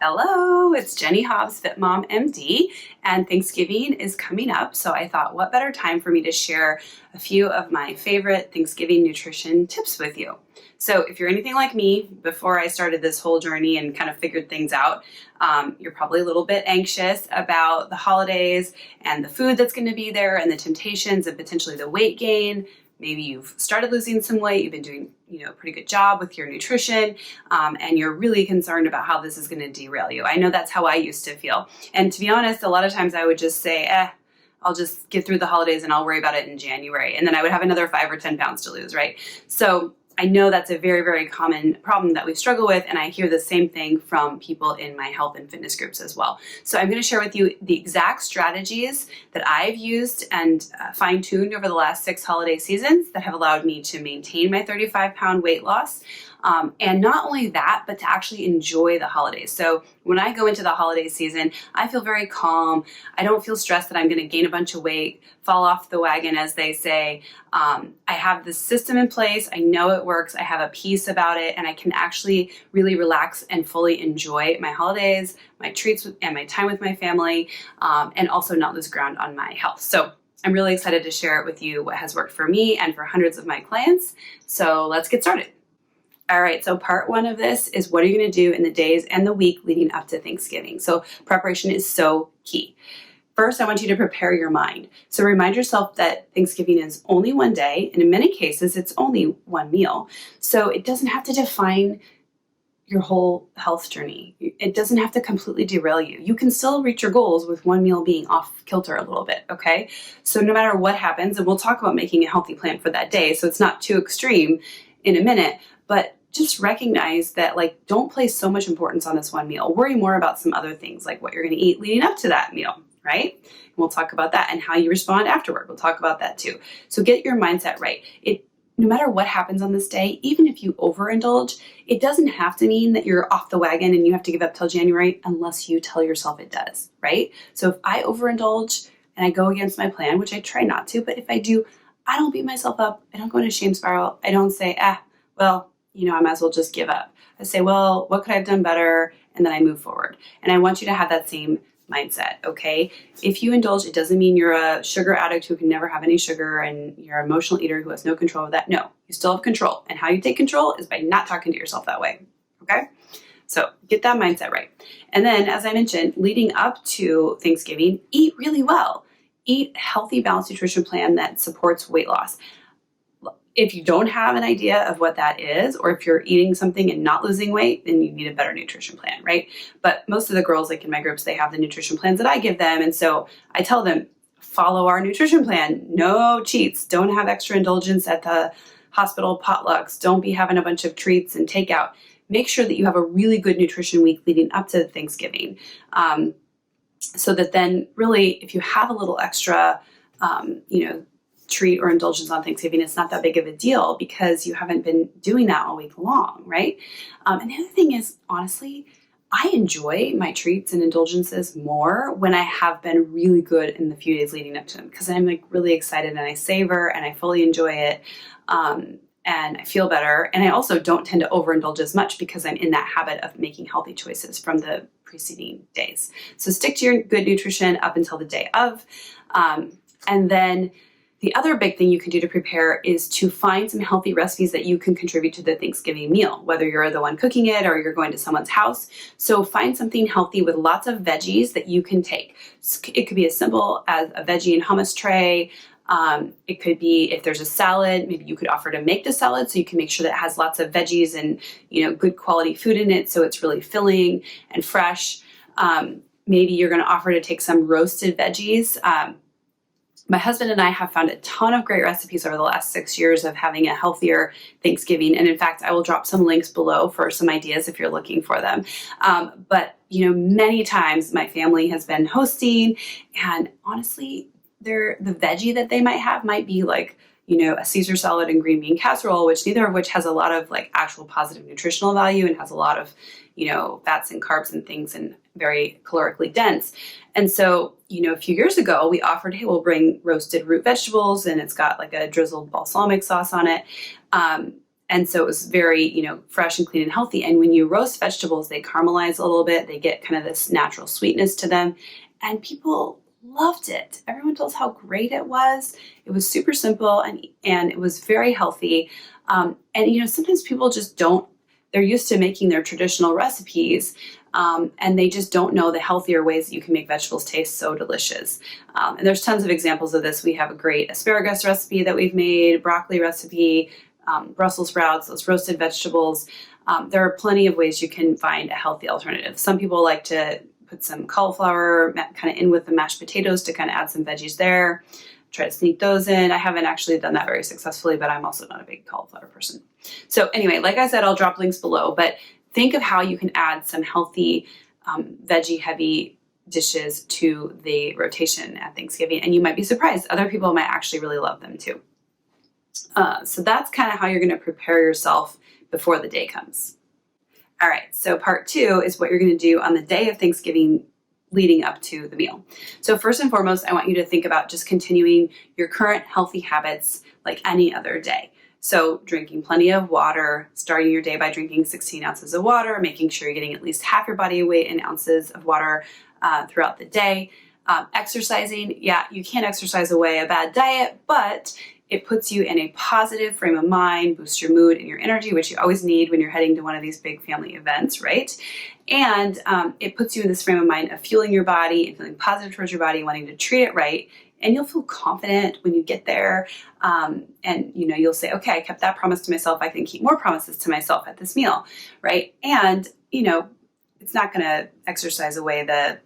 Hello, it's Jenny Hobbs, Fit Mom MD, and Thanksgiving is coming up, so I thought what better time for me to share a few of my favorite Thanksgiving nutrition tips with you. So if you're anything like me, before I started this whole journey and kind of figured things out, you're probably a little bit anxious about the holidays and the food that's going to be there and the temptations and potentially the weight gain. Maybe you've started losing some weight, you've been doing a pretty good job with your nutrition, and you're really concerned about how this is going to derail you. I know that's how I used to feel. And to be honest, a lot of times I would just say, I'll just get through the holidays and I'll worry about it in January. And then I would have another 5 or 10 pounds to lose, right? So I know that's a very, very common problem that we struggle with, and I hear the same thing from people in my health and fitness groups as well. So I'm going to share with you the exact strategies that I've used and fine-tuned over the last 6 holiday seasons that have allowed me to maintain my 35-pound weight loss. And not only that, but to actually enjoy the holidays. So when I go into the holiday season, I feel very calm. I don't feel stressed that I'm going to gain a bunch of weight, fall off the wagon, as they say. I have this system in place. I know it works. I have a peace about it, and I can actually really relax and fully enjoy my holidays, my treats, and my time with my family, and also not lose ground on my health. So I'm really excited to share it with you what has worked for me and for hundreds of my clients. So let's get started. All right, so part 1 of this is what are you going to do in the days and the week leading up to Thanksgiving. So preparation is so key. First, I want you to prepare your mind. So remind yourself that Thanksgiving is only one day, and in many cases, it's only one meal. So it doesn't have to define your whole health journey. It doesn't have to completely derail you. You can still reach your goals with one meal being off kilter a little bit, okay? So no matter what happens, and we'll talk about making a healthy plan for that day, so it's not too extreme in a minute, but just recognize that, don't place so much importance on this one meal. Worry more about some other things, like what you're going to eat leading up to that meal, right? And we'll talk about that, and how you respond afterward. We'll talk about that too. So get your mindset right. No matter what happens on this day, even if you overindulge, it doesn't have to mean that you're off the wagon and you have to give up till January unless you tell yourself it does, right? So if I overindulge and I go against my plan, which I try not to, but if I do, I don't beat myself up. I don't go into a shame spiral. I don't say, I might as well just give up. I say, well, what could I have done better? And then I move forward. And I want you to have that same mindset, okay? If you indulge, it doesn't mean you're a sugar addict who can never have any sugar and you're an emotional eater who has no control of that. No, you still have control. And how you take control is by not talking to yourself that way, okay? So get that mindset right. And then, as I mentioned, leading up to Thanksgiving, eat really well. Eat a healthy, balanced nutrition plan that supports weight loss. If you don't have an idea of what that is, or if you're eating something and not losing weight, then you need a better nutrition plan, right? But most of the girls, in my groups, they have the nutrition plans that I give them. And so I tell them, follow our nutrition plan. No cheats. Don't have extra indulgence at the hospital potlucks. Don't be having a bunch of treats and takeout. Make sure that you have a really good nutrition week leading up to Thanksgiving. So that then really, if you have a little extra, treat or indulgence on Thanksgiving, it's not that big of a deal because you haven't been doing that all week long, right? And the other thing is, honestly, I enjoy my treats and indulgences more when I have been really good in the few days leading up to them, because I'm really excited and I savor and I fully enjoy it. And I feel better. And I also don't tend to overindulge as much because I'm in that habit of making healthy choices from the preceding days. So stick to your good nutrition up until the day of. And then the other big thing you can do to prepare is to find some healthy recipes that you can contribute to the Thanksgiving meal, whether you're the one cooking it or you're going to someone's house. So find something healthy with lots of veggies that you can take. It could be as simple as a veggie and hummus tray. It could be, if there's a salad, maybe you could offer to make the salad so you can make sure that it has lots of veggies and, good quality food in it, so it's really filling and fresh. Maybe you're going to offer to take some roasted veggies. My husband and I have found a ton of great recipes over the last 6 years of having a healthier Thanksgiving. And in fact, I will drop some links below for some ideas if you're looking for them. But many times my family has been hosting, and honestly, the veggie that they might have might be a Caesar salad and green bean casserole, neither of which has a lot of actual positive nutritional value and has a lot of, fats and carbs and things and very calorically dense. And so, a few years ago, we offered, hey, we'll bring roasted root vegetables, and it's got a drizzled balsamic sauce on it. And so it was very, fresh and clean and healthy. And when you roast vegetables, they caramelize a little bit. They get kind of this natural sweetness to them. And people loved it. Everyone told us how great it was. It was super simple and it was very healthy. And sometimes people just don't, they're used to making their traditional recipes, and they just don't know the healthier ways that you can make vegetables taste so delicious. And there's tons of examples of this. We have a great asparagus recipe that we've made, broccoli recipe, Brussels sprouts, those roasted vegetables. There are plenty of ways you can find a healthy alternative. Some people like to put some cauliflower kind of in with the mashed potatoes to kind of add some veggies there. Try to sneak those in. I haven't actually done that very successfully, but I'm also not a big cauliflower person. So anyway, like I said, I'll drop links below, but think of how you can add some healthy, veggie heavy dishes to the rotation at Thanksgiving. And you might be surprised. Other people might actually really love them too. So that's kind of how you're going to prepare yourself before the day comes. All right. So part 2 is what you're going to do on the day of Thanksgiving leading up to the meal. So first and foremost, I want you to think about just continuing your current healthy habits like any other day. So drinking plenty of water, starting your day by drinking 16 ounces of water, making sure you're getting at least half your body weight in ounces of water throughout the day. Exercising, yeah, you can't exercise away a bad diet, but it puts you in a positive frame of mind, boosts your mood and your energy, which you always need when you're heading to one of these big family events, right? And it puts you in this frame of mind of fueling your body and feeling positive towards your body, wanting to treat it right. And you'll feel confident when you get there. And you'll say, okay, I kept that promise to myself. I can keep more promises to myself at this meal, right? And, it's not going to exercise away the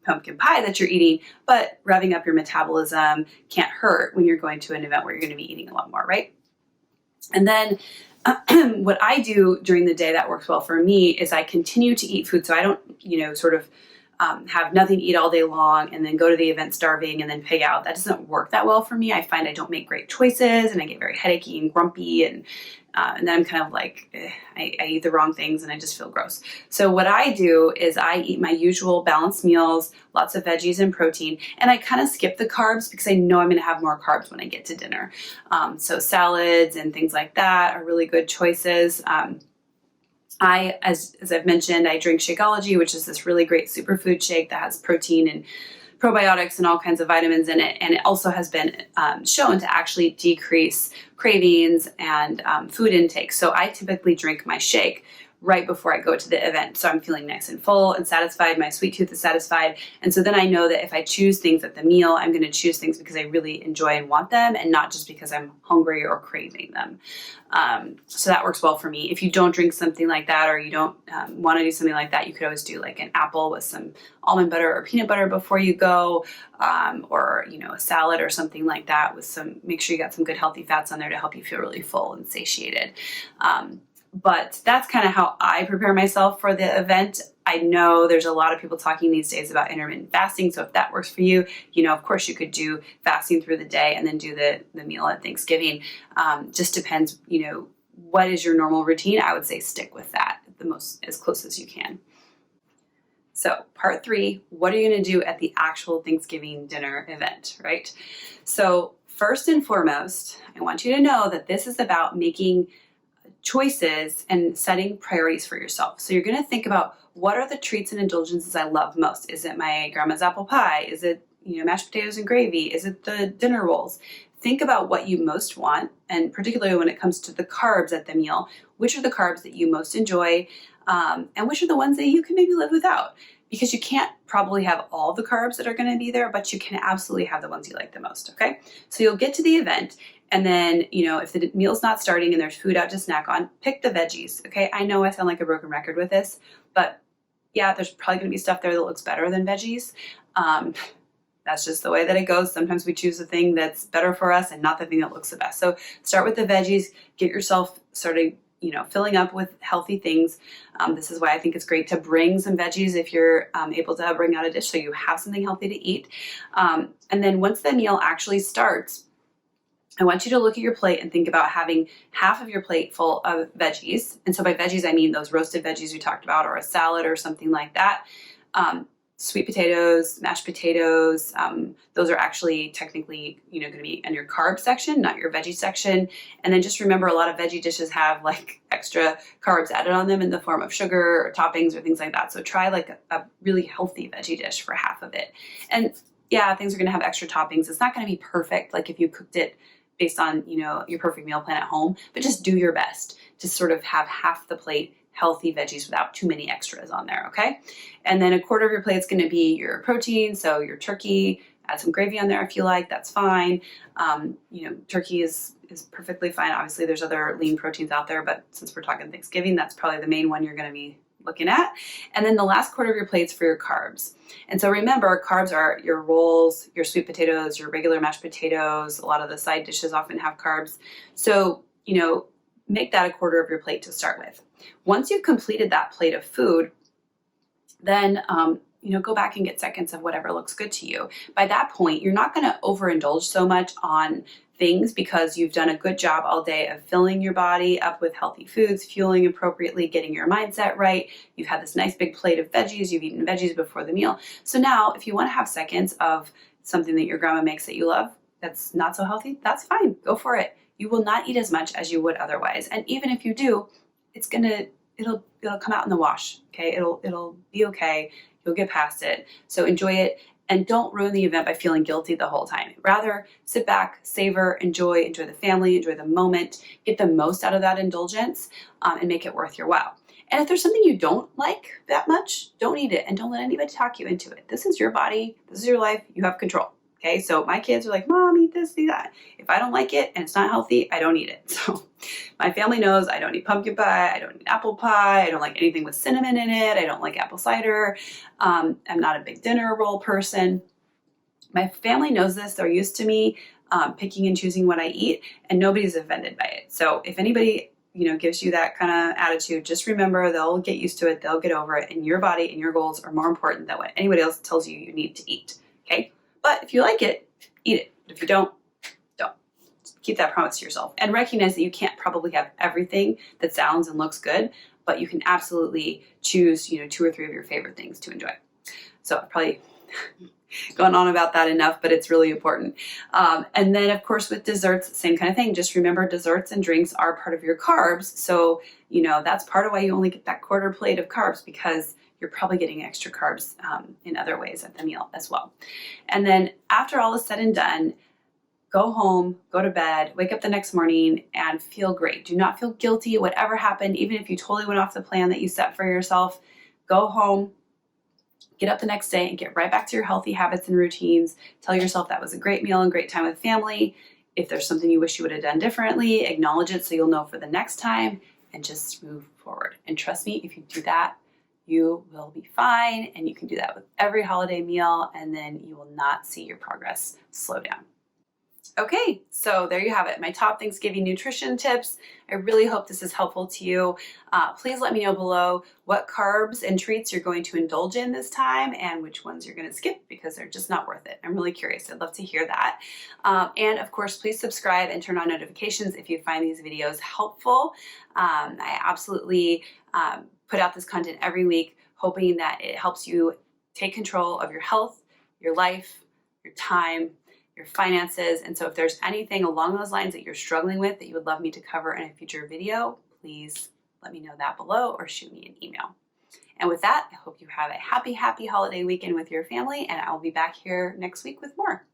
pumpkin pie that you're eating, but revving up your metabolism can't hurt when you're going to an event where you're going to be eating a lot more, right? And then what I do during the day that works well for me is I continue to eat food. So I don't, have nothing to eat all day long and then go to the event starving and then pig out. That doesn't work that well for me. I find I don't make great choices and I get very headachy and grumpy and then I'm kind of like, I eat the wrong things and I just feel gross. So what I do is I eat my usual balanced meals, lots of veggies and protein, and I kind of skip the carbs because I know I'm going to have more carbs when I get to dinner. So salads and things like that are really good choices. As I've mentioned, I drink Shakeology, which is this really great superfood shake that has protein and probiotics and all kinds of vitamins in it. And it also has been shown to actually decrease cravings and food intake. So I typically drink my shake right before I go to the event. So I'm feeling nice and full and satisfied. My sweet tooth is satisfied. And so then I know that if I choose things at the meal, I'm going to choose things because I really enjoy and want them and not just because I'm hungry or craving them. So that works well for me. If you don't drink something like that or you don't want to do something like that, you could always do like an apple with some almond butter or peanut butter before you go, or, a salad or something like that with make sure you got some good healthy fats on there to help you feel really full and satiated. But that's kind of how I prepare myself for the event. I know there's a lot of people talking these days about intermittent fasting. So if that works for you, of course you could do fasting through the day and then do the meal at Thanksgiving. Just depends, what is your normal routine? I would say stick with that as close as you can. So part 3, what are you going to do at the actual Thanksgiving dinner event, right? So first and foremost, I want you to know that this is about making choices and setting priorities for yourself. So you're going to think about what are the treats and indulgences I love most? Is it my grandma's apple pie? Is it, mashed potatoes and gravy? Is it the dinner rolls? Think about what you most want, and particularly when it comes to the carbs at the meal, which are the carbs that you most enjoy, and which are the ones that you can maybe live without? Because you can't probably have all the carbs that are going to be there, but you can absolutely have the ones you like the most, okay? So you'll get to the event, and then, if the meal's not starting and there's food out to snack on, pick the veggies, okay? I know I sound like a broken record with this, but yeah, there's probably going to be stuff there that looks better than veggies. That's just the way that it goes. Sometimes we choose the thing that's better for us and not the thing that looks the best. So start with the veggies, get yourself started, filling up with healthy things. This is why I think it's great to bring some veggies if you're able to bring out a dish so you have something healthy to eat. And then once the meal actually starts, I want you to look at your plate and think about having half of your plate full of veggies. And so by veggies, I mean those roasted veggies we talked about, or a salad or something like that. sweet potatoes, mashed potatoes. Those are actually technically, going to be in your carb section, not your veggie section. And then just remember, a lot of veggie dishes have like extra carbs added on them in the form of sugar or toppings or things like that. So try like a really healthy veggie dish for half of it. And yeah, things are going to have extra toppings. It's not going to be perfect like if you cooked it based on, your perfect meal plan at home, but just do your best to sort of have half the plate healthy veggies without too many extras on there, okay? And then a quarter of your plate is going to be your protein, so your turkey. Add some gravy on there if you like, that's fine. Turkey is perfectly fine. Obviously, there's other lean proteins out there, but since we're talking Thanksgiving, that's probably the main one you're going to be looking at. And then the last quarter of your plate's for your carbs. And so remember, carbs are your rolls, your sweet potatoes, your regular mashed potatoes. A lot of the side dishes often have carbs. So, make that a quarter of your plate to start with. Once you've completed that plate of food, then, go back and get seconds of whatever looks good to you. By that point, you're not going to overindulge so much on things because you've done a good job all day of filling your body up with healthy foods, fueling appropriately, getting your mindset right. You've had this nice big plate of veggies. You've eaten veggies before the meal. So now if you want to have seconds of something that your grandma makes that you love, that's not so healthy, that's fine. Go for it. You will not eat as much as you would otherwise. And even if you do, it'll come out in the wash. Okay. It'll be okay. You'll get past it. So enjoy it. And don't ruin the event by feeling guilty the whole time. Rather, sit back, savor, enjoy the family, enjoy the moment, get the most out of that indulgence, and make it worth your while. And if there's something you don't like that much, don't eat it and don't let anybody talk you into it. This is your body. This is your life. You have control. Okay, so my kids are like, Mom, eat this, eat that. If I don't like it and it's not healthy, I don't eat it. So my family knows I don't eat pumpkin pie, I don't eat apple pie, I don't like anything with cinnamon in it, I don't like apple cider. I'm not a big dinner roll person. My family knows this. They're used to me picking and choosing what I eat, and nobody's offended by it. So if anybody gives you that kind of attitude, just remember they'll get used to it, they'll get over it, and your body and your goals are more important than what anybody else tells you you need to eat. Okay? But if you like it, eat it. But if you don't, don't. Keep that promise to yourself. And recognize that you can't probably have everything that sounds and looks good, but you can absolutely choose, 2 or 3 of your favorite things to enjoy. So I've probably gone on about that enough, but it's really important. And then, of course, with desserts, same kind of thing. Just remember, desserts and drinks are part of your carbs. So, that's part of why you only get that quarter plate of carbs, because you're probably getting extra carbs in other ways at the meal as well. And then after all is said and done, go home, go to bed, wake up the next morning and feel great. Do not feel guilty, whatever happened, even if you totally went off the plan that you set for yourself. Go home, get up the next day and get right back to your healthy habits and routines. Tell yourself that was a great meal and great time with family. If there's something you wish you would have done differently, acknowledge it so you'll know for the next time, and just move forward. And trust me, if you do that, you will be fine, and you can do that with every holiday meal, and then you will not see your progress slow down. Okay, so there you have it, my top Thanksgiving nutrition tips. I really hope this is helpful to you. Please let me know below what carbs and treats you're going to indulge in this time and which ones you're going to skip because they're just not worth it. I'm really curious. I'd love to hear that. And of course, please subscribe and turn on notifications if you find these videos helpful. I absolutely put out this content every week, hoping that it helps you take control of your health, your life, your time, your finances. And so if there's anything along those lines that you're struggling with that you would love me to cover in a future video, please let me know that below or shoot me an email. And with that, I hope you have a happy holiday weekend with your family, and I'll be back here next week with more.